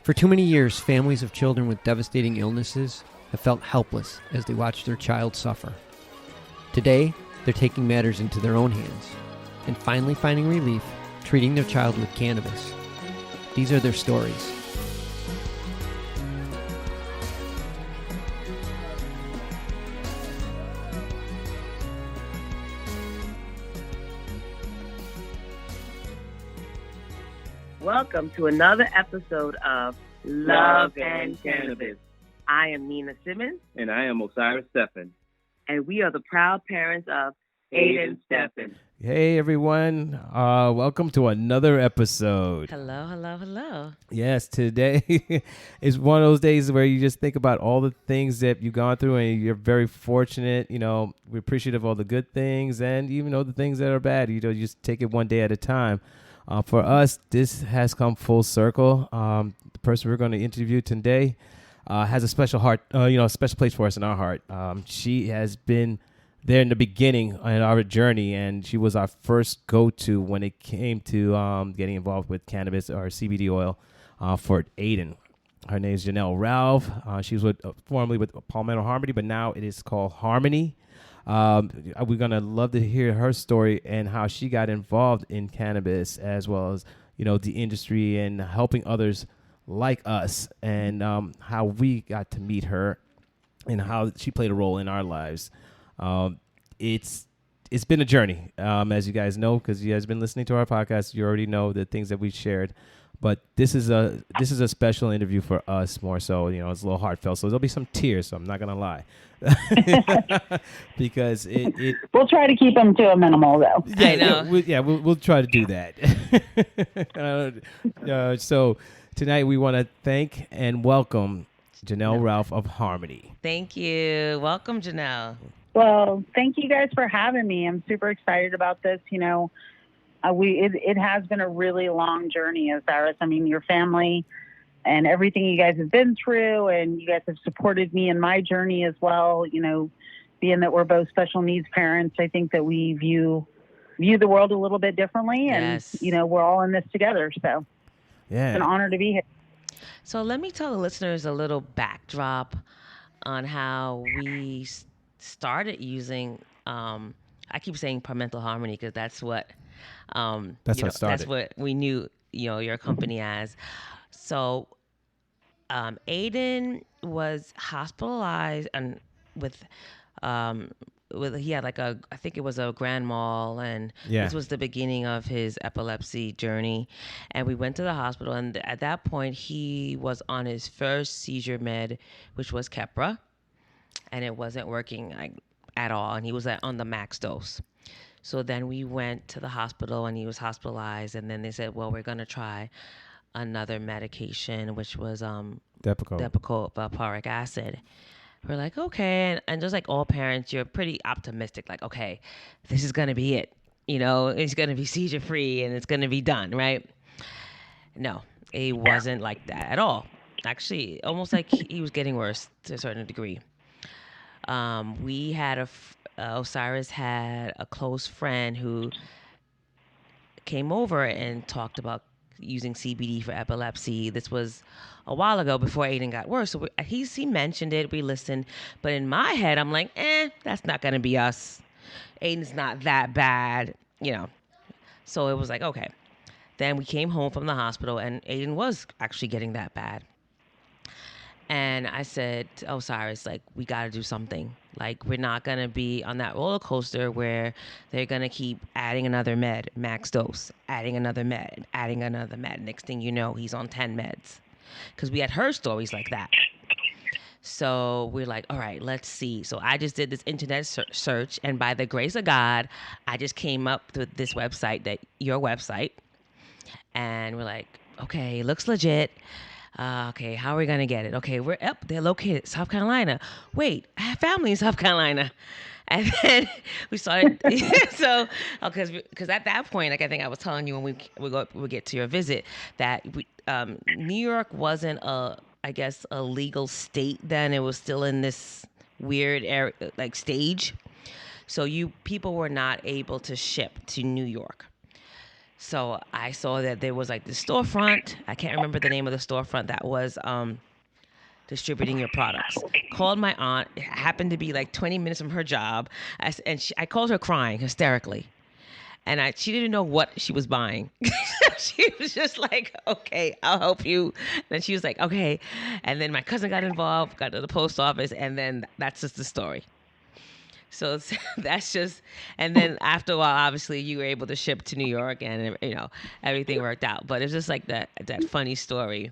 For too many years, families of children with devastating illnesses have felt helpless as they watch their child suffer. Today, they're taking matters into their own hands and finally finding relief treating their child with cannabis. These are their stories. Welcome to another episode of Love and Cannabis. I am Nina Simmons. And I am Osiris Stephan. And we are the proud parents of Aiden Stephan. Hey, everyone. Welcome to another episode. Hello. Yes, today is one of those days where you just think about all the things that you've gone through and you're very fortunate. You know, we're appreciative of all the good things and even though the things that are bad, you just take it one day at a time. For us, this has come full circle. The person we're going to interview today has a special heart, a special place for us in our heart. She has been there in the beginning in our journey, and she was our first go-to when it came to getting involved with cannabis or CBD oil for Aiden. Her name is Janel Ralph. She was formerly with Palmetto Harmony, but now it is called Harmony. We're going to love to hear her story and how she got involved in cannabis as well as, the industry and helping others like us and how we got to meet her and how she played a role in our lives. It's been a journey, as you guys know, because you guys have been listening to our podcast. You already know the things that we've shared. But this is a special interview for us more so. It's a little heartfelt. So there'll be some tears, so I'm not going to lie. Because we'll try to keep them to a minimal, though. Yeah, we'll try to do that. So tonight we want to thank and welcome Janel Ralph of Harmony. Thank you. Welcome, Janel. Well, thank you guys for having me. I'm super excited about this. It has been a really long journey, Osiris. I mean, your family and everything you guys have been through, and you guys have supported me in my journey as well. Being that we're both special needs parents, I think that we view the world a little bit differently, and we're all in this together. So, yeah, it's an honor to be here. So let me tell the listeners a little backdrop on how we started using. I keep saying Palmetto Harmony because that's what. That's what we knew, your company as. So, Aiden was hospitalized and with he had I think it was a grand mal, and this was the beginning of his epilepsy journey. And we went to the hospital, and at that point he was on his first seizure med, which was Keppra, and it wasn't working at all, and he was on the max dose. So then we went to the hospital and he was hospitalized, and then they said, well, we're going to try another medication, which was Depakote valproic acid. We're like, okay. And just like all parents, you're pretty optimistic. Like, okay, this is going to be it. It's going to be seizure free and it's going to be done, right? No, it wasn't like that at all. Actually, almost like he was getting worse to a certain degree. We had Osiris had a close friend who came over and talked about using CBD for epilepsy. This was a while ago before Aiden got worse. So he mentioned it. We listened. But in my head, I'm like, that's not going to be us. Aiden's not that bad, So it was like, okay. Then we came home from the hospital and Aiden was actually getting that bad. And I said to Osiris, we got to do something. We're not going to be on that roller coaster where they're going to keep adding another med, max dose, adding another med, adding another med. Next thing you know, he's on 10 meds. Because we had heard stories like that. So we're like, all right, let's see. So I just did this internet search. And by the grace of God, I just came up with this website, your website. And we're like, okay, looks legit. Okay, how are we going to get it? Okay, we're up. They're located in South Carolina. Wait, I have family in South Carolina. And then we started, because at that point, I think I was telling you when we get to your visit, that New York wasn't a legal state then. It was still in this weird area, stage. So people were not able to ship to New York. So I saw that there was like the storefront. I can't remember the name of the storefront that was distributing your products. Called my aunt. It happened to be like 20 minutes from her job. I called her crying hysterically. And she didn't know what she was buying. She was just like, okay, I'll help you. And she was like, okay. And then my cousin got involved, got to the post office, and then that's just the story. So that's just, and then after a while, obviously you were able to ship to New York and, everything worked out. But it's just like that funny story.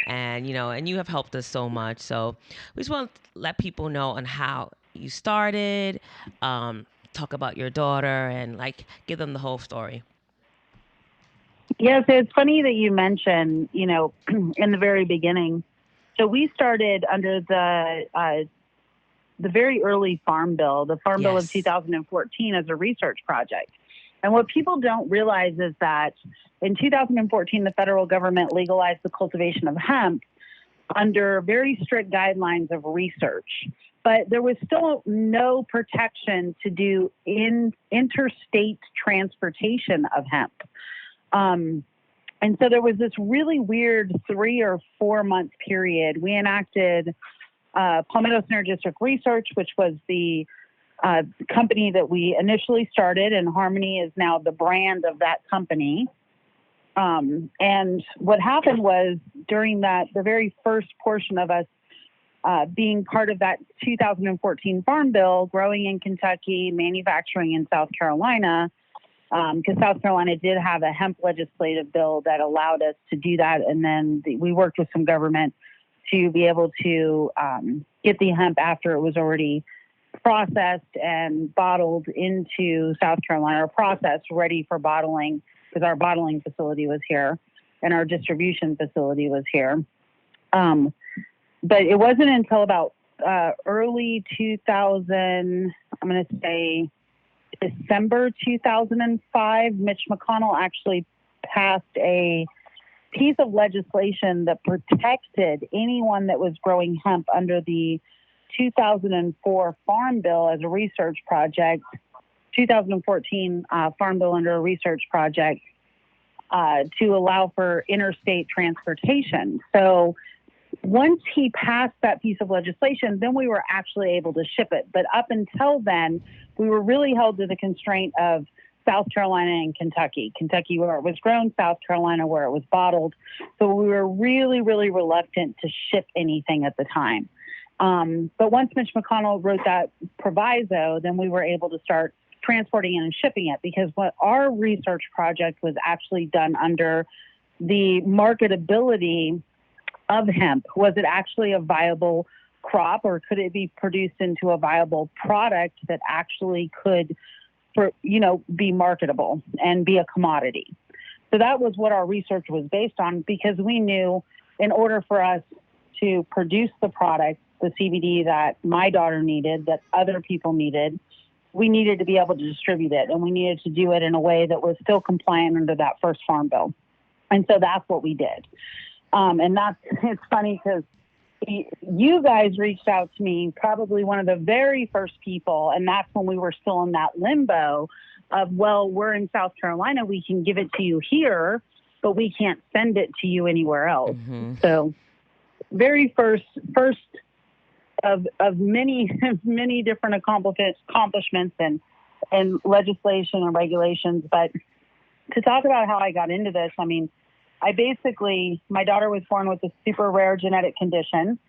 And, and you have helped us so much. So we just want to let people know on how you started, talk about your daughter and like give them the whole story. Yes, it's funny that you mentioned, in the very beginning. So we started under the very early Farm Bill, the Farm Bill of 2014, as a research project. And what people don't realize is that in 2014, the federal government legalized the cultivation of hemp under very strict guidelines of research. But there was still no protection to do interstate transportation of hemp. And so there was this really weird 3 or 4 month period. We enacted Palmetto Synergistic Research, which was the company that we initially started, and Harmony is now the brand of that company. And what happened was during the very first portion of us being part of that 2014 Farm Bill, growing in Kentucky, manufacturing in South Carolina, because South Carolina did have a hemp legislative bill that allowed us to do that. And then we worked with some government to be able to get the hemp after it was already processed and bottled into South Carolina, or processed, ready for bottling, because our bottling facility was here and our distribution facility was here. But it wasn't until about early 2000, I'm going to say December 2005, Mitch McConnell actually passed a piece of legislation that protected anyone that was growing hemp under the 2004 Farm Bill as a research project, 2014 Farm Bill under a research project, to allow for interstate transportation. So once he passed that piece of legislation, then we were actually able to ship it. But up until then, we were really held to the constraint of South Carolina and Kentucky. Kentucky where it was grown, South Carolina where it was bottled. So we were really, really reluctant to ship anything at the time. But once Mitch McConnell wrote that proviso, then we were able to start transporting it and shipping it, because what our research project was actually done under the marketability of hemp. Was it actually a viable crop, or could it be produced into a viable product that actually could, be marketable and be a commodity? So that was what our research was based on, because we knew in order for us to produce the product, the CBD that my daughter needed, that other people needed, we needed to be able to distribute it, and we needed to do it in a way that was still compliant under that first Farm Bill. And so that's what we did. And it's funny because you guys reached out to me, probably one of the very first people, and that's when we were still in that limbo of, well, we're in South Carolina, we can give it to you here, but we can't send it to you anywhere else. Mm-hmm. So very first of many, many different accomplishments and legislation and regulations. But to talk about how I got into this, I mean, my daughter was born with a super rare genetic condition.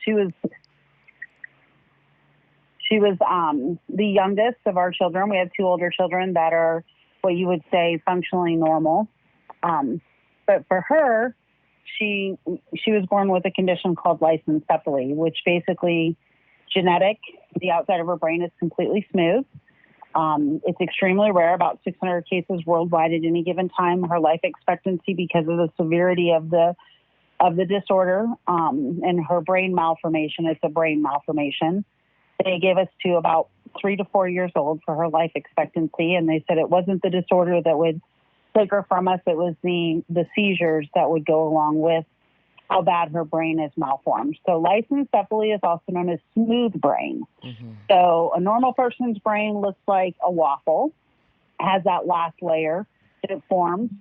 She was the youngest of our children. We have 2 older children that are what you would say functionally normal. But for her, she was born with a condition called lysencephaly, which basically genetic. The outside of her brain is completely smooth. It's extremely rare, about 600 cases worldwide at any given time. Her life expectancy, because of the severity of the disorder, and her brain malformation, it's a brain malformation. They gave us to about 3 to 4 years old for her life expectancy, and they said it wasn't the disorder that would take her from us, it was the seizures that would go along with how bad her brain is malformed. So lysencephaly is also known as smooth brain. Mm-hmm. So a normal person's brain looks like a waffle, has that last layer it forms.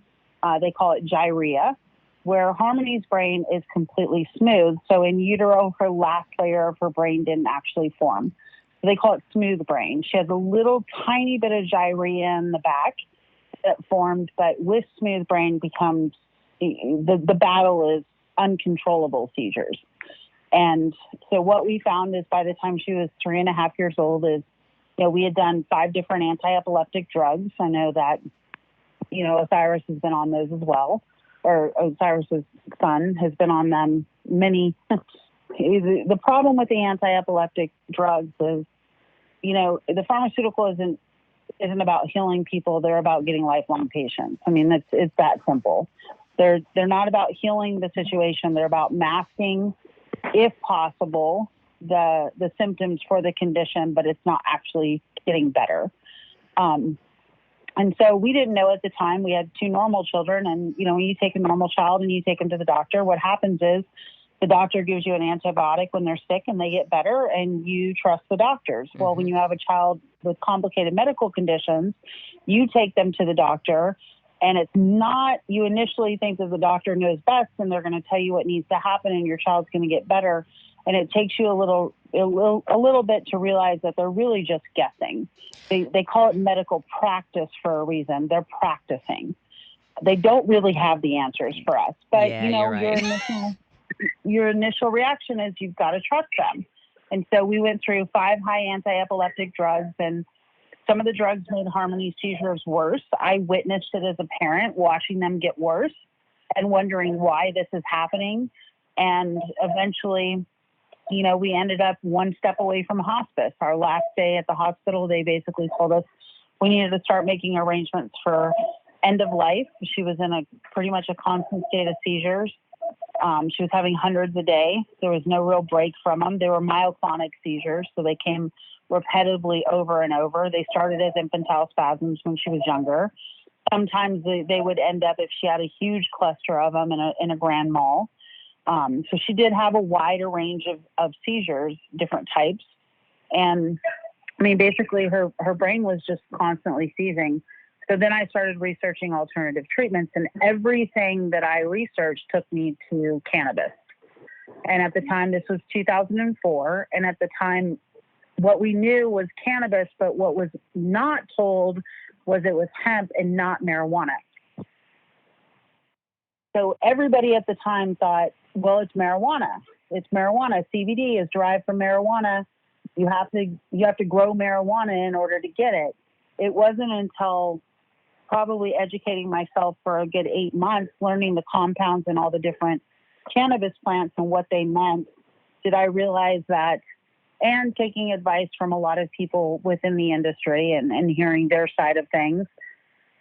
They call it gyrrhea, where Harmony's brain is completely smooth. So in utero, her last layer of her brain didn't actually form. So they call it smooth brain. She has a little tiny bit of gyrrhea in the back that formed, but with smooth brain becomes, the battle is uncontrollable seizures. And so what we found is by the time she was 3.5 years old is, we had done 5 different anti-epileptic drugs. I know that, Osiris has been on those as well, or Osiris's son has been on them many. The problem with the anti-epileptic drugs is, the pharmaceutical isn't about healing people. They're about getting lifelong patients. I mean, it's that simple. They're not about healing the situation. They're about masking, if possible, the symptoms for the condition, but it's not actually getting better. And so we didn't know at the time. We had 2 normal children, and when you take a normal child and you take them to the doctor, what happens is the doctor gives you an antibiotic when they're sick and they get better, and you trust the doctors. Mm-hmm. Well, when you have a child with complicated medical conditions, you take them to the doctor, and it's not, you initially think that the doctor knows best and they're going to tell you what needs to happen and your child's going to get better. And it takes you a little bit to realize that they're really just guessing. They call it medical practice for a reason. They're practicing. They don't really have the answers for us. But, you're right. your initial reaction is you've got to trust them. And so we went through 5 high anti-epileptic drugs, and some of the drugs made Harmony's seizures worse. I witnessed it as a parent, watching them get worse and wondering why this is happening. And eventually, we ended up 1 step away from hospice. Our last day at the hospital, they basically told us we needed to start making arrangements for end of life. She was in pretty much a constant state of seizures. She was having hundreds a day. There was no real break from them. They were myoclonic seizures, so they came repetitively over and over. They started as infantile spasms when she was younger. Sometimes they would end up, if she had a huge cluster of them in a grand mal. So she did have a wider range of seizures, different types. And I mean, basically her brain was just constantly seizing. So then I started researching alternative treatments, and everything that I researched took me to cannabis. And at the time, this was 2004. And at the time, what we knew was cannabis, but what was not told was it was hemp and not marijuana. So everybody at the time thought, well, it's marijuana. It's marijuana. CBD is derived from marijuana. You have to grow marijuana in order to get it. It wasn't until probably educating myself for a good 8 months, learning the compounds and all the different cannabis plants and what they meant, did I realize that, and taking advice from a lot of people within the industry and hearing their side of things,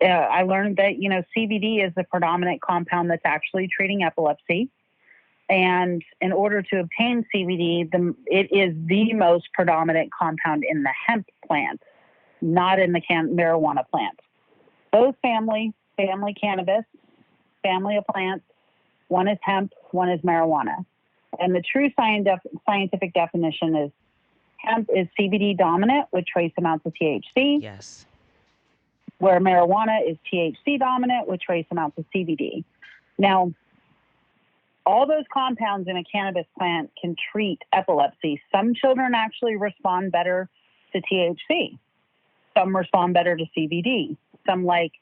I learned that, CBD is the predominant compound that's actually treating epilepsy. And in order to obtain CBD, it is the most predominant compound in the hemp plant, not in the marijuana plant. Both family cannabis, family of plants. One is hemp, one is marijuana. And the true scientific definition is hemp is CBD dominant with trace amounts of THC. Yes. Where marijuana is THC dominant with trace amounts of CBD. Now, all those compounds in a cannabis plant can treat epilepsy. Some children actually respond better to THC. Some respond better to CBD. Some like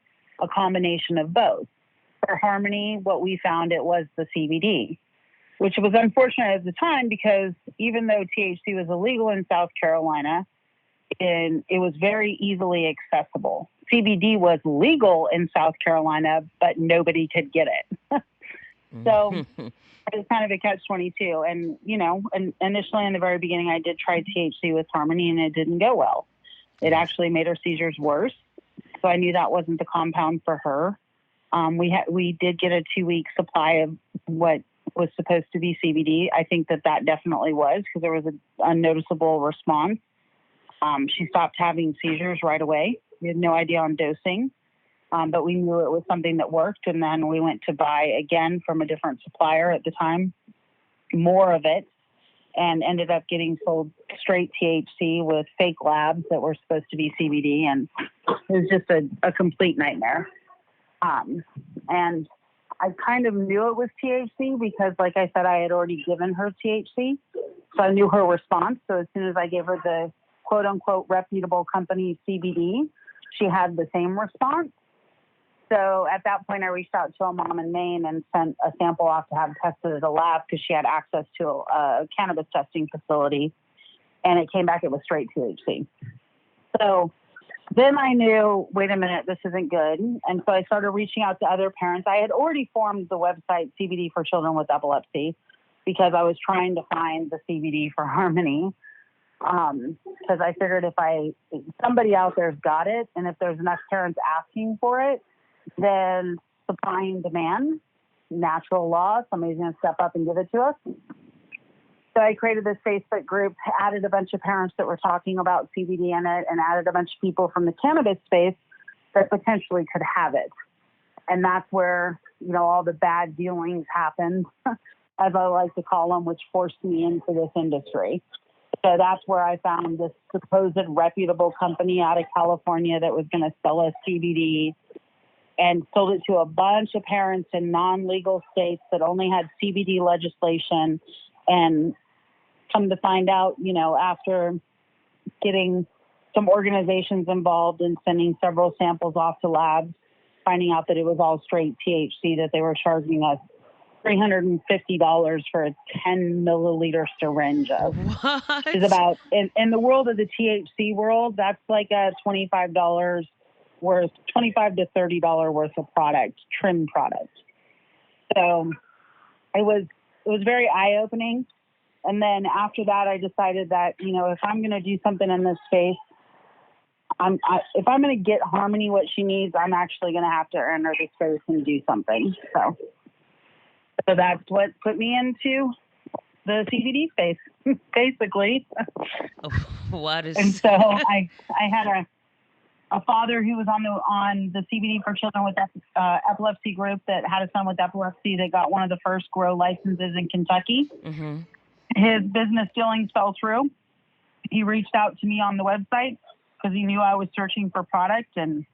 a combination of both. For Harmony, what we found, it was the CBD, which was unfortunate at the time because even though THC was illegal in South Carolina, it was very easily accessible. CBD was legal in South Carolina, but nobody could get it. So it was kind of a catch-22. And, and initially in the very beginning, I did try THC with Harmony, and it didn't go well. It actually made her seizures worse. So I knew that wasn't the compound for her. We did get a 2-week supply of what was supposed to be CBD. I think that definitely was, because there was a noticeable response. She stopped having seizures right away. We had no idea on dosing, but we knew it was something that worked. And then we went to buy again from a different supplier at the time, more of it, and ended up getting sold straight THC with fake labs that were supposed to be CBD. And it was just a complete nightmare. And I kind of knew it was THC because, like I said, I had already given her THC. So I knew her response. So as soon as I gave her the quote unquote reputable company CBD, she had the same response. So at that point, I reached out to a mom in Maine and sent a sample off to have tested at a lab because she had access to a cannabis testing facility. And it came back, it was straight THC. So then I knew, wait a minute, this isn't good. And so I started reaching out to other parents. I had already formed the website CBD for Children with Epilepsy because I was trying to find the CBD for Harmony. Because I figured if somebody out there's got it, and if there's enough parents asking for it, then supply and demand, natural law, somebody's going to step up and give it to us. So I created this Facebook group, added a bunch of parents that were talking about CBD in it, and added a bunch of people from the cannabis space that potentially could have it. And that's where, all the bad dealings happened, as I like to call them, which forced me into this industry. So that's where I found this supposed reputable company out of California that was going to sell us CBD and sold it to a bunch of parents in non-legal states that only had CBD legislation. And come to find out, after getting some organizations involved and sending several samples off to labs, finding out that it was all straight THC, that they were charging us $350 for a 10 milliliter syringe of. What? Is about in the world of the THC world, that's like a $25 worth, $25 to $30 worth of product, trim product. So it was very eye opening. And then after that, I decided that if I'm going to do something in this space, if I'm going to get Harmony what she needs, I'm actually going to have to earn her the space and do something. So that's what put me into the CBD space, basically. And so I had a father who was on the CBD for Children with Epilepsy group that had a son with epilepsy that got one of the first grow licenses in Kentucky. Mm-hmm. His business dealings fell through. He reached out to me on the website because he knew I was searching for product, and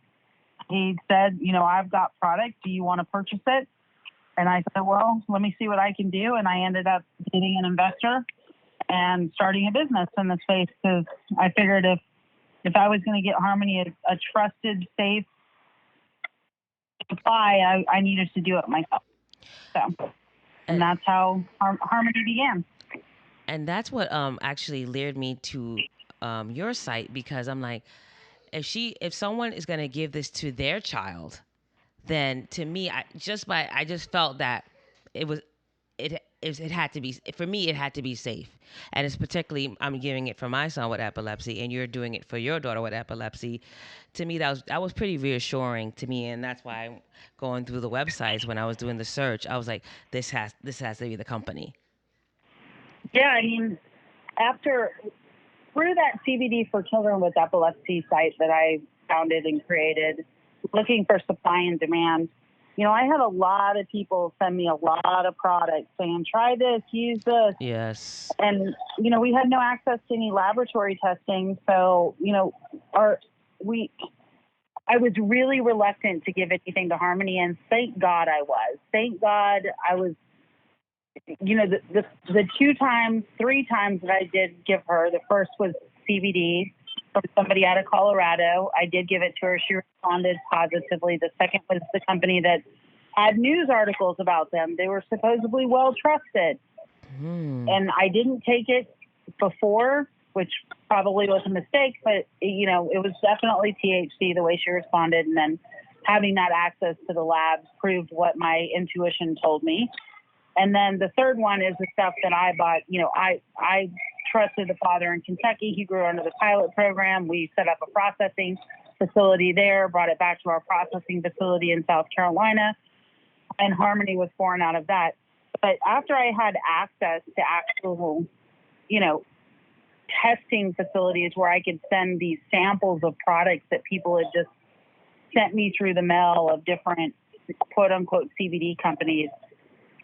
he said, I've got product. Do you want to purchase it? And I said, well, let me see what I can do. And I ended up getting an investor and starting a business in the space because I figured if I was going to get Harmony a trusted, safe supply, I needed to do it myself. So, and that's how Harmony began. And that's what actually lured me to your site, because I'm like, if someone is going to give this to their child, then to me, I just felt that it had to be, for me, it had to be safe. And it's particularly, I'm giving it for my son with epilepsy, and you're doing it for your daughter with epilepsy. To me, that was pretty reassuring to me. And that's why going through the websites, when I was doing the search, I was like, this has to be the company. Yeah, I mean, through that CBD for Children with Epilepsy site that I founded and created, looking for supply and demand, I had a lot of people send me a lot of products saying, try this, use this. Yes. And, we had no access to any laboratory testing. So, I was really reluctant to give anything to Harmony. And thank God I was. Thank God I was. The 3 times that I did give her, the first was CBD from somebody out of Colorado. I did give it to her. She responded positively. The second was the company that had news articles about them. They were supposedly well trusted. And I didn't take it before, which probably was a mistake, but it was definitely THC the way she responded. And then having that access to the labs proved what my intuition told me. And then the third one is the stuff that I bought. I trusted the father in Kentucky. He grew under the pilot program. We set up a processing facility there, brought it back to our processing facility in South Carolina, and Harmony was born out of that. But after I had access to actual, testing facilities where I could send these samples of products that people had just sent me through the mail of different quote unquote CBD companies,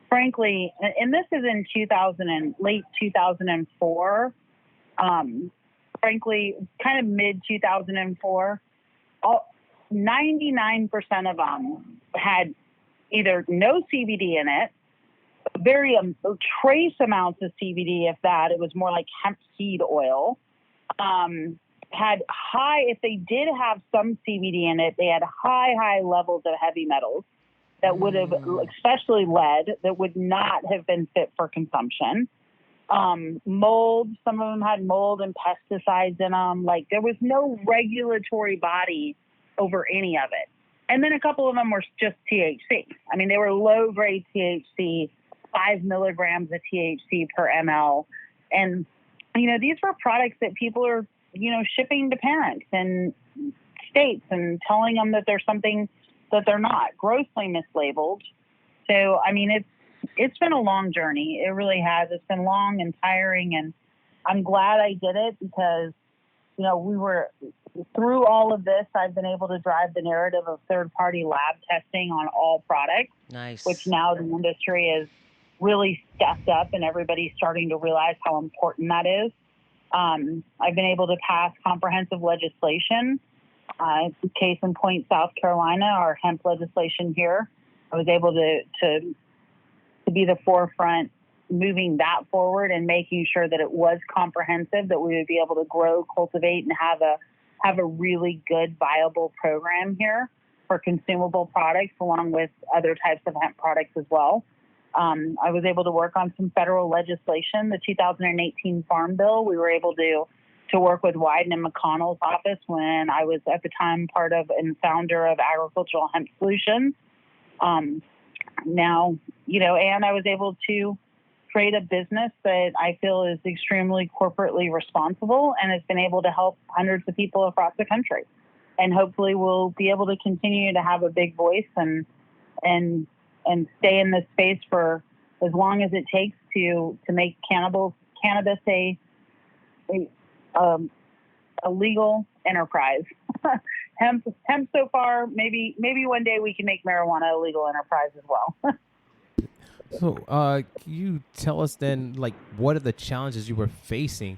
frankly, and this is in late 2004, frankly, kind of mid 2004, 99% of them had either no CBD in it, very trace amounts of CBD, if that. It was more like hemp seed oil. Had high, if they did have some CBD in it, they had high levels of heavy metals that would have, especially lead, that would not have been fit for consumption. Mold, some of them had mold and pesticides in them. Like, there was no regulatory body over any of it. And then a couple of them were just THC. I mean, they were low-grade THC, 5 milligrams of THC per ml. And, these were products that people are, shipping to parents and states and telling them that there's something that they're not, grossly mislabeled. So, I mean, it's been a long journey. It really has. It's been long and tiring, and I'm glad I did it because, we were through all of this. I've been able to drive the narrative of third-party lab testing on all products, nice, which now the industry is really stepped up, and everybody's starting to realize how important that is. I've been able to pass comprehensive legislation. Case in point, South Carolina, our hemp legislation here. I was able to be the forefront, moving that forward and making sure that it was comprehensive, that we would be able to grow, cultivate, and have a really good, viable program here for consumable products, along with other types of hemp products as well. I was able to work on some federal legislation, the 2018 Farm Bill. We were able to work with Wyden and McConnell's office when I was at the time part of and founder of Agricultural Hemp Solutions. Now, and I was able to create a business that I feel is extremely corporately responsible and has been able to help hundreds of people across the country. And hopefully we'll be able to continue to have a big voice and stay in this space for as long as it takes to make cannabis a legal enterprise. Hemp so far, maybe one day we can make marijuana a legal enterprise as well. So, can you tell us then, like, what are the challenges you were facing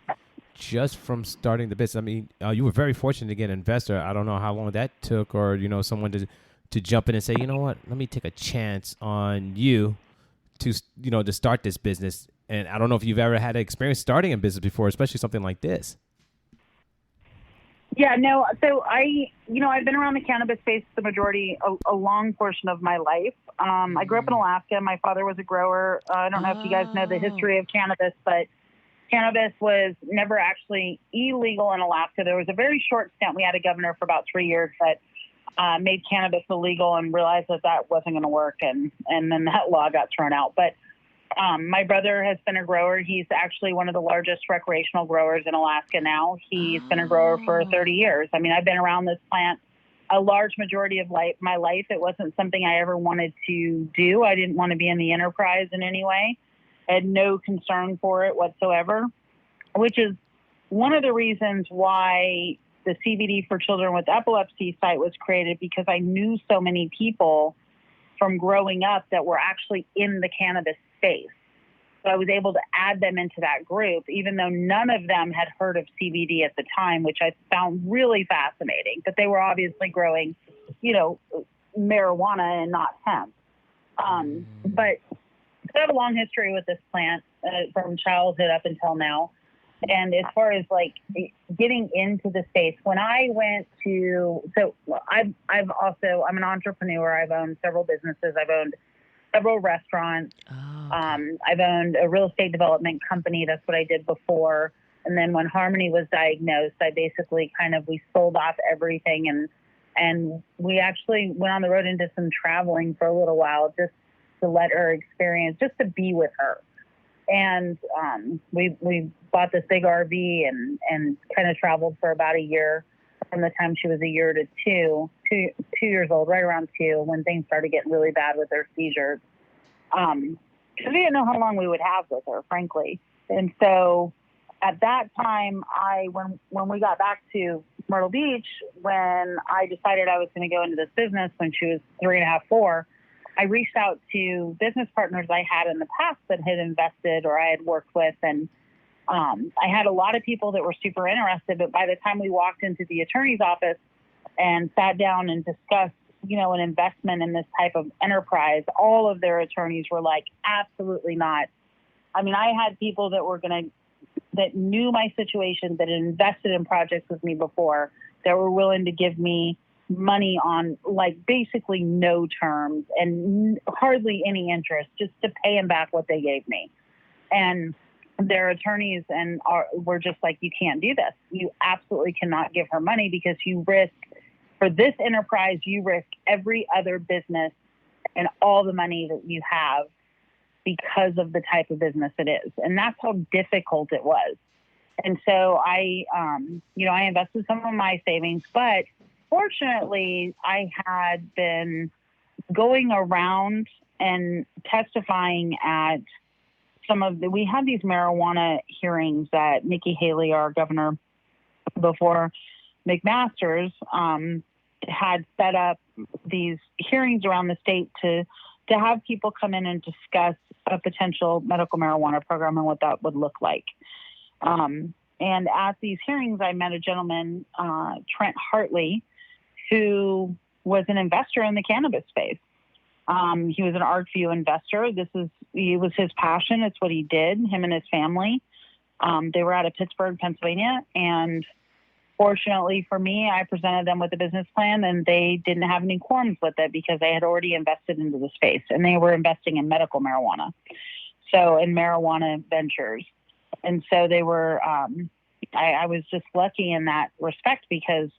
just from starting the business? I mean, you were very fortunate to get an investor. I don't know how long that took, or, someone to jump in and say, you know what, let me take a chance on you to start this business. And I don't know if you've ever had experience starting a business before, especially something like this. Yeah, no. So I've been around the cannabis space the majority, a long portion of my life. I grew up in Alaska. My father was a grower. I don't know if you guys know the history of cannabis, but cannabis was never actually illegal in Alaska. There was a very short stint. We had a governor for about 3 years that made cannabis illegal and realized that wasn't going to work. And then that law got thrown out. But my brother has been a grower. He's actually one of the largest recreational growers in Alaska now. He's been a grower for 30 years. I mean, I've been around this plant a large majority of my life. It wasn't something I ever wanted to do. I didn't want to be in the enterprise in any way. I had no concern for it whatsoever, which is one of the reasons why the CBD for Children with Epilepsy site was created, because I knew so many people from growing up that were actually in the cannabis space. So I was able to add them into that group, even though none of them had heard of CBD at the time, which I found really fascinating. But they were obviously growing, marijuana and not hemp. But I have a long history with this plant from childhood up until now. And as far as like getting into the space, when I went to, I'm an entrepreneur. I've owned several businesses. I've owned several restaurants. I've owned a real estate development company. That's what I did before. And then when Harmony was diagnosed, I basically we sold off everything. And we actually went on the road and did some traveling for a little while, just to let her experience, just to be with her. And we bought this big RV and kind of traveled for about a year, from the time she was a year to two years old, right around 2, when things started getting really bad with her seizures. Because we didn't know how long we would have with her, frankly. And so at that time, when we got back to Myrtle Beach, when I decided I was going to go into this business when she was 3.5, 4, I reached out to business partners I had in the past that had invested or I had worked with. And I had a lot of people that were super interested, but by the time we walked into the attorney's office and sat down and discussed, an investment in this type of enterprise, all of their attorneys were like, absolutely not. I mean, I had people that knew my situation, that had invested in projects with me before, that were willing to give me money on basically no terms and hardly any interest, just to pay them back what they gave me. And their attorneys were just like, you can't do this. You absolutely cannot give her money, because you risk, for this enterprise, you risk every other business and all the money that you have because of the type of business it is. And that's how difficult it was. And so I invested some of my savings, but fortunately I had been going around and testifying at we had these marijuana hearings that Nikki Haley, our governor, before McMaster's, had set up these hearings around the state to have people come in and discuss a potential medical marijuana program and what that would look like. And at these hearings, I met a gentleman, Trent Hartley, who was an investor in the cannabis space. He was an ArcView investor. It was his passion. It's what he did, him and his family. They were out of Pittsburgh, Pennsylvania. And fortunately for me, I presented them with a business plan, and they didn't have any qualms with it because they had already invested into the space, and they were investing in medical marijuana. So in marijuana ventures. And so they were, I was just lucky in that respect, because,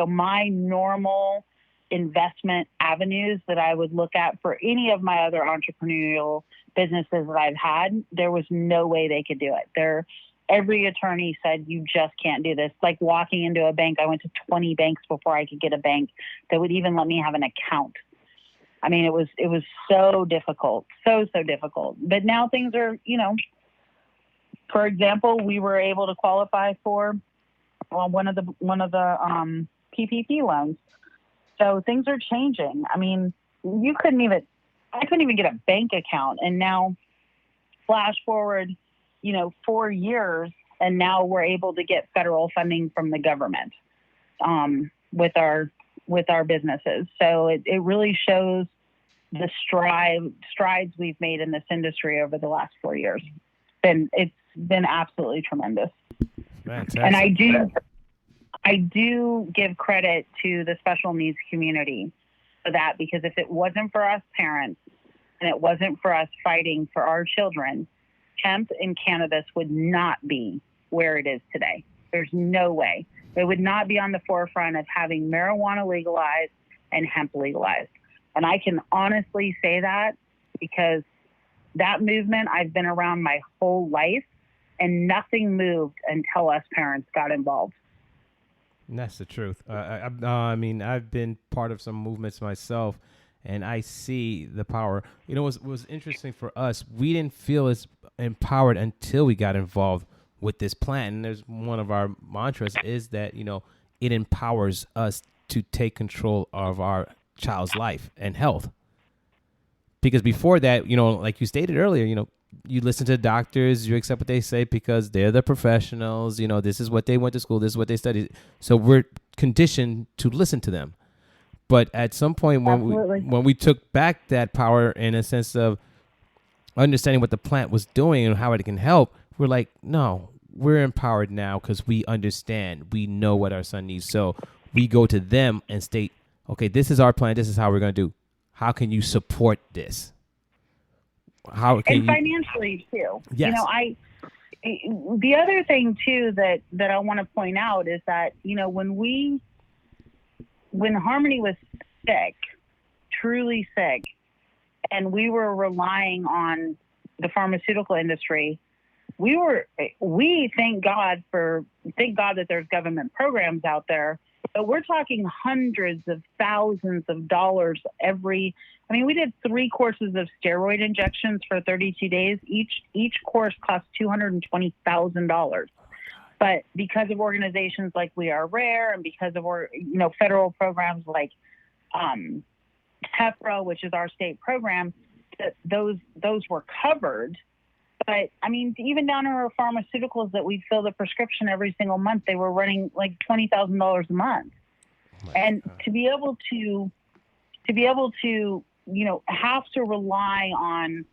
my normal investment avenues that I would look at for any of my other entrepreneurial businesses that I've had, there was no way they could do it. Every attorney said, you just can't do this. Like walking into a bank, I went to 20 banks before I could get a bank that would even let me have an account. I mean, it was so difficult, so difficult. But now things are, for example, we were able to qualify for one of the PPP loans. So things are changing. I mean, I couldn't even get a bank account. And now flash forward, 4 years, and now we're able to get federal funding from the government with our businesses. So it really shows the strides we've made in this industry over the last 4 years. It's been absolutely tremendous. Fantastic. And I do give credit to the special needs community for that, because if it wasn't for us parents and it wasn't for us fighting for our children, hemp and cannabis would not be where it is today. There's no way. It would not be on the forefront of having marijuana legalized and hemp legalized. And I can honestly say that because that movement I've been around my whole life, and nothing moved until us parents got involved. And that's the truth. I mean, I've been part of some movements myself, and I see the power. What was interesting for us, we didn't feel as empowered until we got involved with this plan. And there's one of our mantras is that, it empowers us to take control of our child's life and health. Because before that, like you stated earlier, you listen to doctors, you accept what they say because they're the professionals. This is what they went to school. This is what they studied. So we're conditioned to listen to them. But at some point when we took back that power in a sense of understanding what the plant was doing and how it can help, we're like, no, we're empowered now because we understand. We know what our son needs. So we go to them and state, okay, this is our plan. This is how we're going to do. How can you support this? How can financially too? Yes. The other thing too that I want to point out is that when Harmony was sick, truly sick, and we were relying on the pharmaceutical industry, we thank God that there's government programs out there. But we're talking hundreds of thousands of dollars we did 3 courses of steroid injections for 32 days. Each course cost $220,000. But because of organizations like We Are Rare and because of federal programs like HEPRA, which is our state program, those were covered. But even down to our pharmaceuticals that we fill the prescription every single month, they were running like $20,000 a month. And to be able to, have to rely on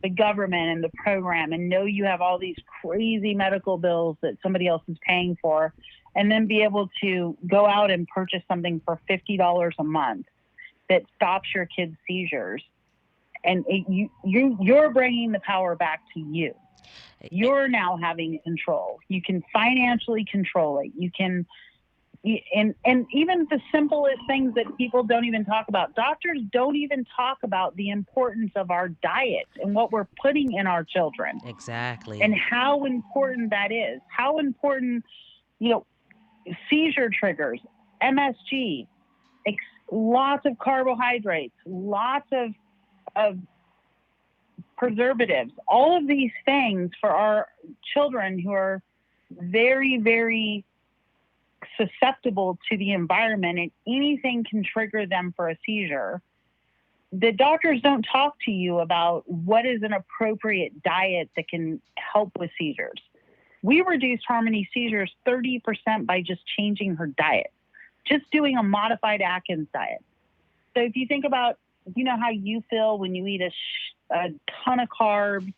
the government and the program and know you have all these crazy medical bills that somebody else is paying for, and then be able to go out and purchase something for $50 a month that stops your kid's seizures. And you're bringing the power back to you. You're now having control. You can financially control it. You can, and even the simplest things that people don't even talk about. Doctors don't even talk about the importance of our diet and what we're putting in our children. Exactly. And how important that is. How important, seizure triggers, MSG, lots of carbohydrates, lots of preservatives, all of these things for our children who are very, very susceptible to the environment, and anything can trigger them for a seizure. The doctors don't talk to you about what is an appropriate diet that can help with seizures. We reduced Harmony's seizures 30% by just changing her diet, just doing a modified Atkins diet. So if you think about, how you feel when you eat a ton of carbs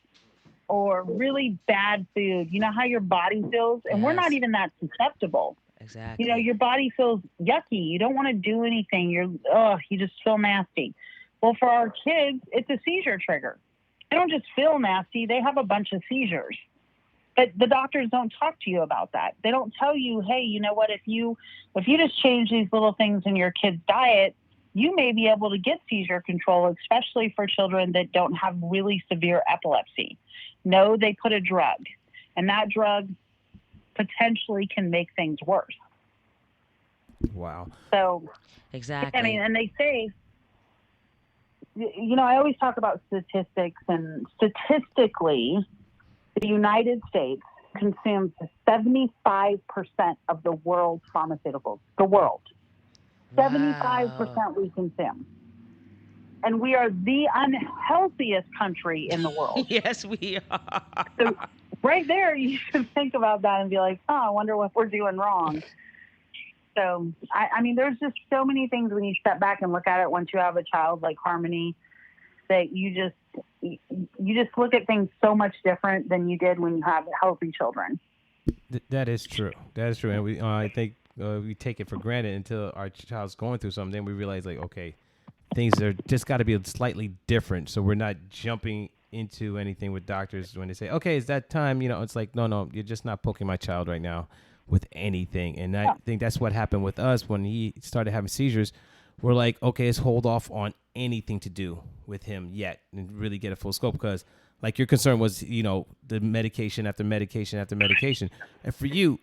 or really bad food, how your body feels, and we're not even that susceptible. Exactly. Your body feels yucky. You don't want to do anything. You just feel nasty. Well, for our kids, it's a seizure trigger. They don't just feel nasty. They have a bunch of seizures. But the doctors don't talk to you about that. They don't tell you, hey, you know what, if you just change these little things in your kid's diet, you may be able to get seizure control, especially for children that don't have really severe epilepsy. No, they put a drug, and that drug potentially can make things worse. Wow. So, exactly. And they say, I always talk about statistics, and statistically, the United States consumes 75% of the world's pharmaceuticals. The world. 75% we consume. And we are the unhealthiest country in the world. Yes, we are. So right there, you should think about that and be like, I wonder what we're doing wrong. So, there's just so many things when you step back and look at it once you have a child like Harmony, that you just look at things so much different than you did when you have healthy children. That is true. And we, I think we take it for granted until our child's going through something. Then we realize, like, okay, things are just got to be slightly different. So we're not jumping into anything with doctors when they say, okay, it's that time. It's like, no, you're just not poking my child right now with anything. And I think that's what happened with us when he started having seizures. We're like, okay, let's hold off on anything to do with him yet and really get a full scope, because like your concern was, the medication after medication after medication. And for you,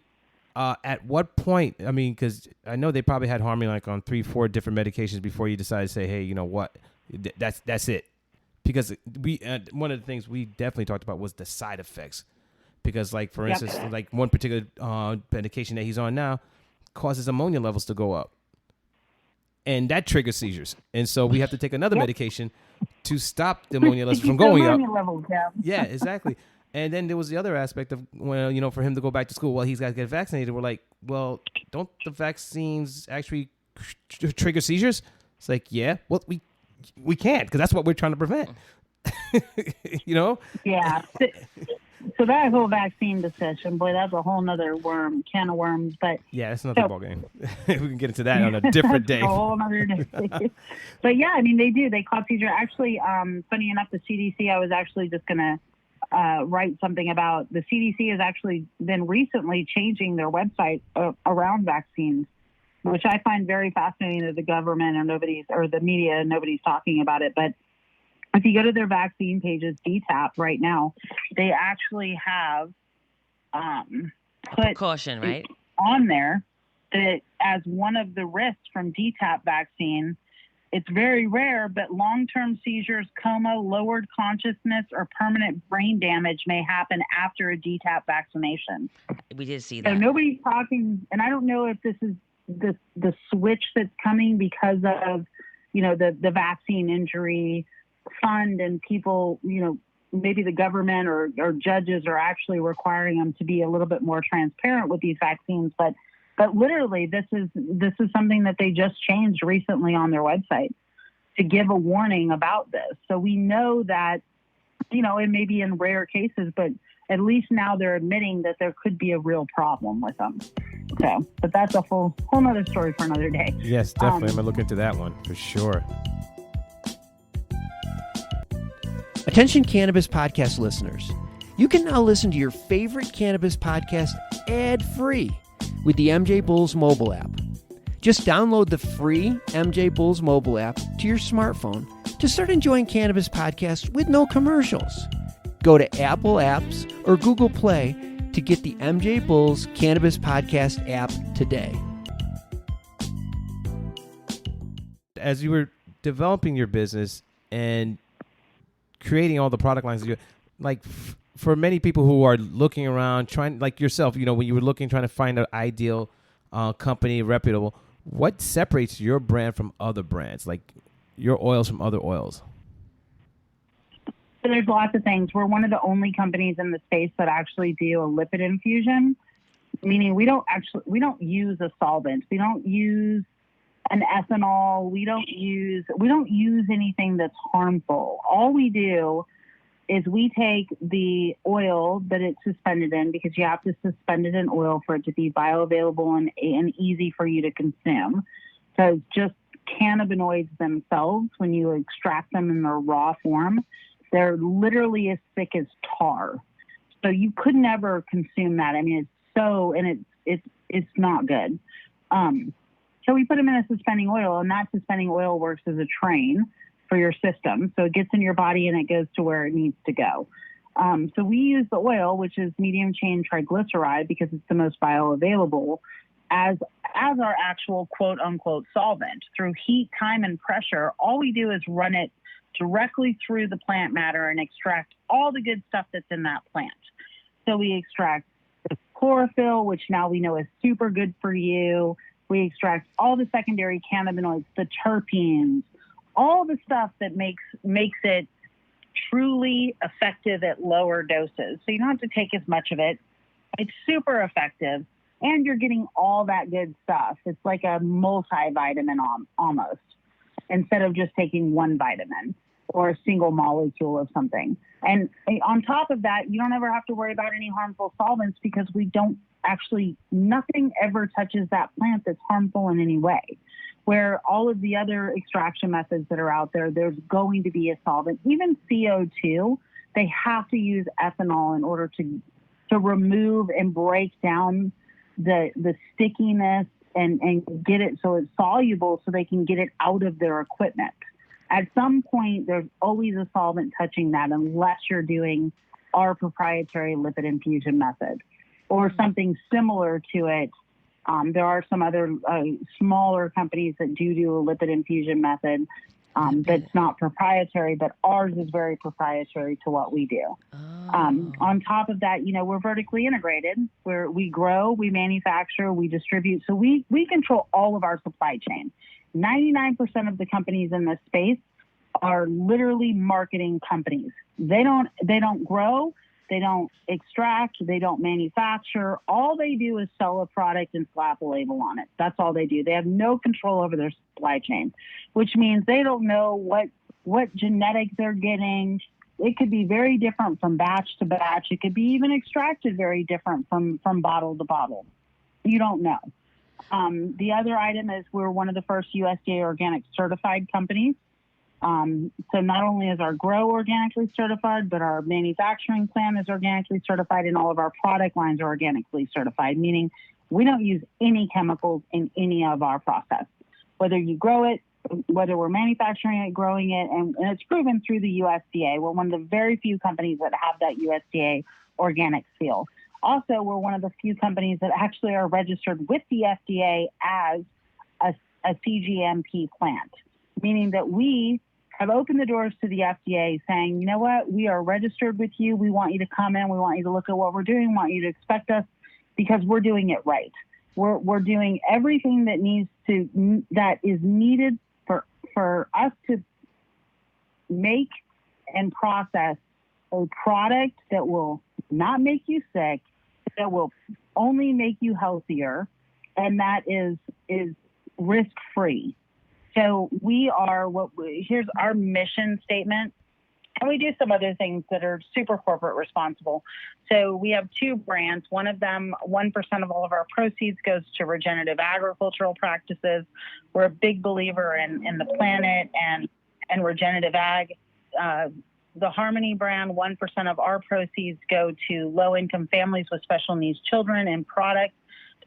at what point, because I know they probably had Harmony like on 3-4 different medications before you decided to say, hey, you know what, that's it. Because we one of the things we definitely talked about was the side effects. Because like, for instance, like one particular medication that he's on now causes ammonia levels to go up. And that triggers seizures. And so we have to take another medication to stop the ammonia levels from going up. Yeah, exactly. And then there was the other aspect of, for him to go back to school, well, he's got to get vaccinated. We're like, well, don't the vaccines actually trigger seizures? It's like, yeah, well, we can't, because that's what we're trying to prevent. Yeah. So that whole vaccine discussion, boy, that's a whole nother can of worms. But yeah, that's another ballgame. We can get into that on a different day. A whole other day. But yeah, they do. They cause seizure. Actually, funny enough, the CDC, I was actually just going to write something about. The CDC has actually been recently changing their website around vaccines, which I find very fascinating that the government or the media, nobody's talking about it. But if you go to their vaccine pages, DTaP right now, they actually have put caution, right, on there that as one of the risks from DTaP vaccine, it's very rare, but long-term seizures, coma, lowered consciousness, or permanent brain damage may happen after a DTaP vaccination. We did see that. So nobody's talking, and I don't know if this is the switch that's coming because of, the vaccine injury fund, and people, maybe the government or judges are actually requiring them to be a little bit more transparent with these vaccines. But But literally, this is something that they just changed recently on their website to give a warning about this. So we know that, it may be in rare cases, but at least now they're admitting that there could be a real problem with them. So, but that's a whole nother story for another day. Yes, definitely. I'm going to look into that one for sure. Attention Cannabis Podcast listeners. You can now listen to your favorite cannabis podcast ad-free with the MJBulls mobile app. Just download the free MJBulls mobile app to your smartphone to start enjoying cannabis podcasts with no commercials. Go to Apple Apps or Google Play to get the MJBulls Cannabis Podcast app today. As you were developing your business and creating all the product lines, for many people who are looking around, trying, like yourself, when you were looking, trying to find an ideal company, reputable, what separates your brand from other brands, like your oils from other oils? So there's lots of things. We're one of the only companies in the space that actually do a lipid infusion, meaning we don't use a solvent. We don't use an ethanol. We don't use anything that's harmful. All we do is we take the oil that it's suspended in, because you have to suspend it in oil for it to be bioavailable and easy for you to consume. So just cannabinoids themselves, when you extract them in their raw form, they're literally as thick as tar. So you could never consume that. I mean, it's not good. So we put them in a suspending oil, and that suspending oil works as a train for your system. So it gets in your body and it goes to where it needs to go. So we use the oil, which is medium chain triglyceride, because it's the most bioavailable, as our actual quote unquote solvent. Through heat, time, and pressure, all we do is run it directly through the plant matter and extract all the good stuff that's in that plant. So we extract the chlorophyll, which now we know is super good for you. We extract all the secondary cannabinoids, the terpenes, all the stuff that makes it truly effective at lower doses. So you don't have to take as much of it. It's super effective, and you're getting all that good stuff. It's like a multivitamin almost, instead of just taking one vitamin or a single molecule of something. And on top of that, you don't ever have to worry about any harmful solvents, because nothing ever touches that plant that's harmful in any way. Where all of the other extraction methods that are out there, there's going to be a solvent. Even CO2, they have to use ethanol in order to remove and break down the stickiness and get it so it's soluble, so they can get it out of their equipment. At some point, there's always a solvent touching that, unless you're doing our proprietary lipid infusion method or something similar to it. There are some other smaller companies that do a lipid infusion method that's not proprietary, but ours is very proprietary to what we do. On top of that, we're vertically integrated, where we grow, we manufacture, we distribute. So we control all of our supply chain. 99% of the companies in this space are literally marketing companies. They don't grow. They don't extract, they don't manufacture. All they do is sell a product and slap a label on it. That's all they do. They have no control over their supply chain, which means they don't know what genetics they're getting. It could be very different from batch to batch. It could be even extracted very different from bottle to bottle. You don't know. The other item is we're one of the first USDA organic certified companies. So not only is our grow organically certified, but our manufacturing plant is organically certified, and all of our product lines are organically certified, meaning we don't use any chemicals in any of our process. Whether you grow it, whether we're manufacturing it, growing it, and it's proven through the USDA. We're one of the very few companies that have that USDA organic seal. Also, we're one of the few companies that actually are registered with the FDA as a CGMP plant, meaning that we have opened the doors to the FDA saying, you know what, we are registered with you. We want you to come in. We want you to look at what we're doing. We want you to expect us, because we're doing it right. We're doing everything that is needed for us to make and process a product that will not make you sick, that will only make you healthier, and that is risk-free. So here's our mission statement. And we do some other things that are super corporate responsible. So we have 2 brands. One of them, 1% of all of our proceeds goes to regenerative agricultural practices. We're a big believer in the planet and regenerative ag. The Harmony brand, 1% of our proceeds go to low-income families with special needs children and products.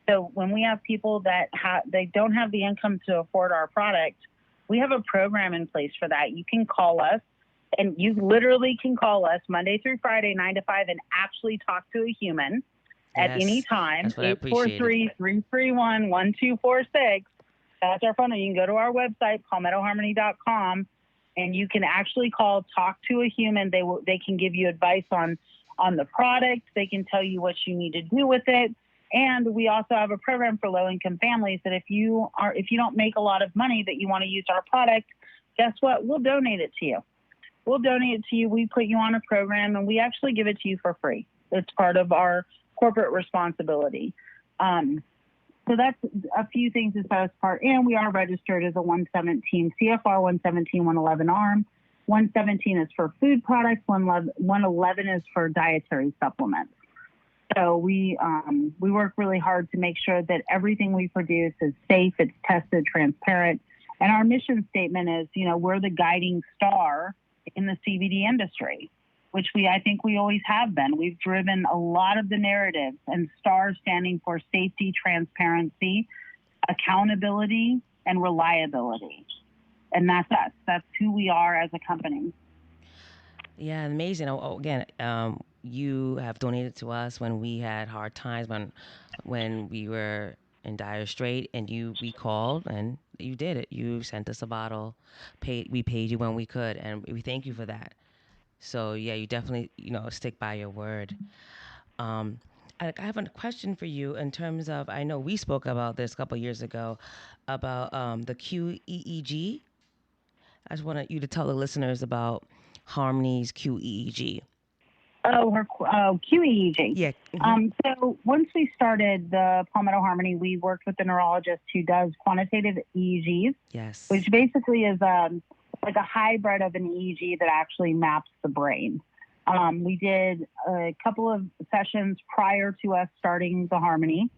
So when we have people that they don't have the income to afford our product, we have a program in place for that. You can call us. And you literally can call us Monday through Friday, 9 to 5, and actually talk to a human at any time. 843-331-1246. That's our phone. You can go to our website, palmettoharmony.com, and you can actually call, talk to a human. They can give you advice on the product. They can tell you what you need to do with it. And we also have a program for low-income families that if you don't make a lot of money that you want to use our product, guess what? We'll donate it to you. We'll donate it to you. We put you on a program, and we actually give it to you for free. It's part of our corporate responsibility. So that's a few things as far as part. And we are registered as a 117 CFR 117 111 arm. 117 is for food products. 111 is for dietary supplements. So we work really hard to make sure that everything we produce is safe, it's tested, transparent. And our mission statement is, we're the guiding star in the CBD industry, which I think we always have been. We've driven a lot of the narratives, and STAR standing for safety, transparency, accountability, and reliability. And that's us. That's who we are as a company. Yeah, amazing. Again, you have donated to us when we had hard times, when we were in dire strait, and we called and you did it. You sent us a bottle, we paid you when we could, and we thank you for that. So yeah, you definitely stick by your word. I have a question for you in terms of, I know we spoke about this a couple of years ago about the QEEG. I just want you to tell the listeners about Harmony's QEEG. Her QEEG. Yeah. Mm-hmm. So once we started the Palmetto Harmony, we worked with the neurologist who does quantitative EEGs. Yes. Which basically is like a hybrid of an EEG that actually maps the brain. We did a couple of sessions prior to us starting the Harmony,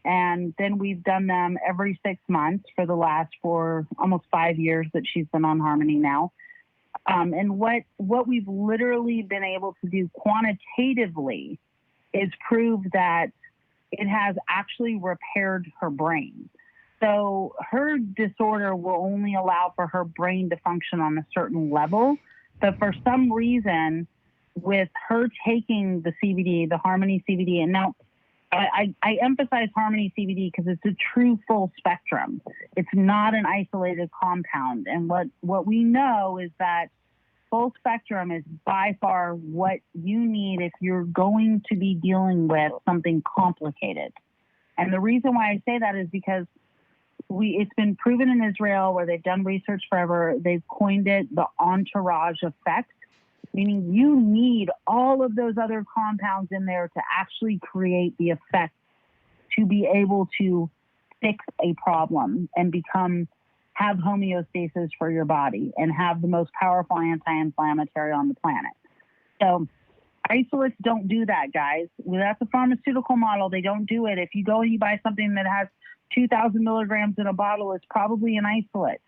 and then we've done them every 6 months for almost 5 years that she's been on Harmony now. And what we've literally been able to do quantitatively is prove that it has actually repaired her brain. So her disorder will only allow for her brain to function on a certain level. But for some reason, with her taking the CBD, the Harmony CBD, and now I emphasize Harmony CBD because it's a true full spectrum. It's not an isolated compound. And what we know is that full spectrum is by far what you need if you're going to be dealing with something complicated. And the reason why I say that is because it's been proven in Israel, where they've done research forever. They've coined it the entourage effect, meaning you need all of those other compounds in there to actually create the effect to be able to fix a problem and have homeostasis for your body and have the most powerful anti-inflammatory on the planet. So isolates don't do that, guys. That's a pharmaceutical model. They don't do it. If you go and you buy something that has 2,000 milligrams in a bottle, it's probably an isolate.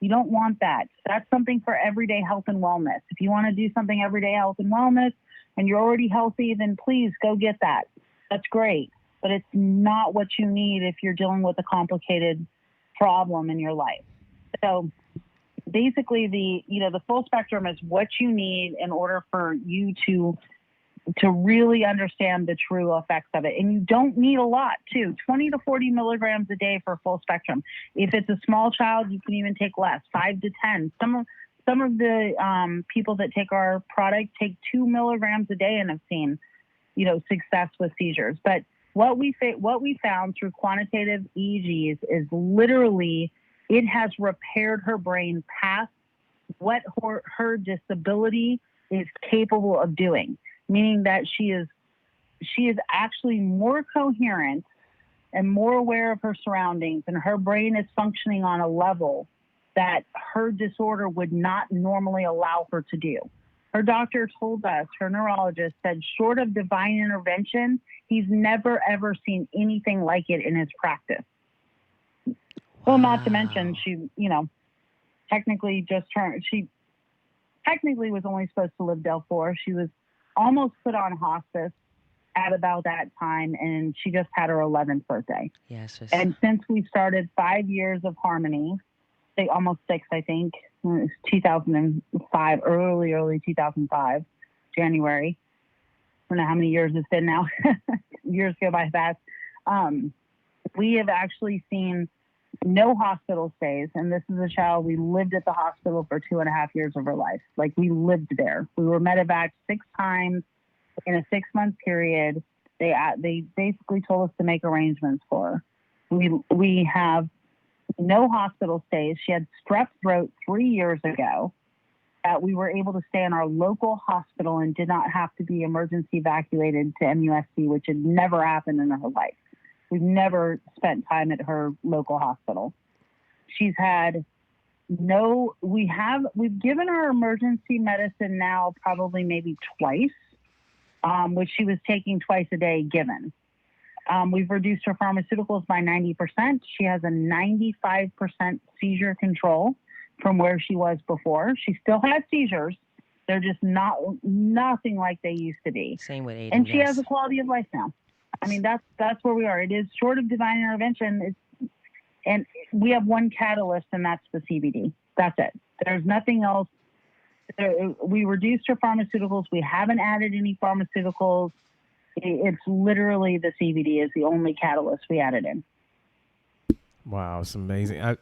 You don't want that. That's something for everyday health and wellness. If you want to do something everyday health and wellness and you're already healthy, then please go get that. That's great. But it's not what you need if you're dealing with a complicated problem in your life. So basically the full spectrum is what you need in order for you to really understand the true effects of it. And you don't need a lot too, 20 to 40 milligrams a day for full spectrum. If it's a small child, you can even take less, 5 to 10. Some of the people that take our product take 2 milligrams a day and have seen, success with seizures. But what we found through quantitative EEGs is literally it has repaired her brain past what her disability is capable of doing, meaning that she is actually more coherent and more aware of her surroundings, and her brain is functioning on a level that her disorder would not normally allow her to do. Her doctor told us, her neurologist said, short of divine intervention, he's never, ever seen anything like it in his practice. Well, not to mention she, technically was only supposed to live till 4. She was almost put on hospice at about that time, and she just had her 11th birthday. Yes. And since we started 5 years of Harmony, almost 6, I think, it was 2005, early 2005, January. I don't know how many years it's been now. Years go by fast. We have actually seen no hospital stays, and this is a child we lived at the hospital for 2.5 years of her life. Like, we lived there. We were medevac 6 times in a 6-month period. They basically told us to make arrangements for her. We have no hospital stays. She had strep throat 3 years ago. We were able to stay in our local hospital and did not have to be emergency evacuated to MUSD, which had never happened in her life. We've never spent time at her local hospital. She's had we've given her emergency medicine now probably maybe twice, which she was taking twice a day given. We've reduced her pharmaceuticals by 90%. She has a 95% seizure control from where she was before. She still has seizures. They're just nothing like they used to be. Same with Aiden. And she has a quality of life now. I mean, that's where we are. It is short of divine intervention. And we have one catalyst, and that's the CBD. That's it. There's nothing else. We reduced her pharmaceuticals. We haven't added any pharmaceuticals. It's literally the CBD is the only catalyst we added in. Wow, it's amazing. I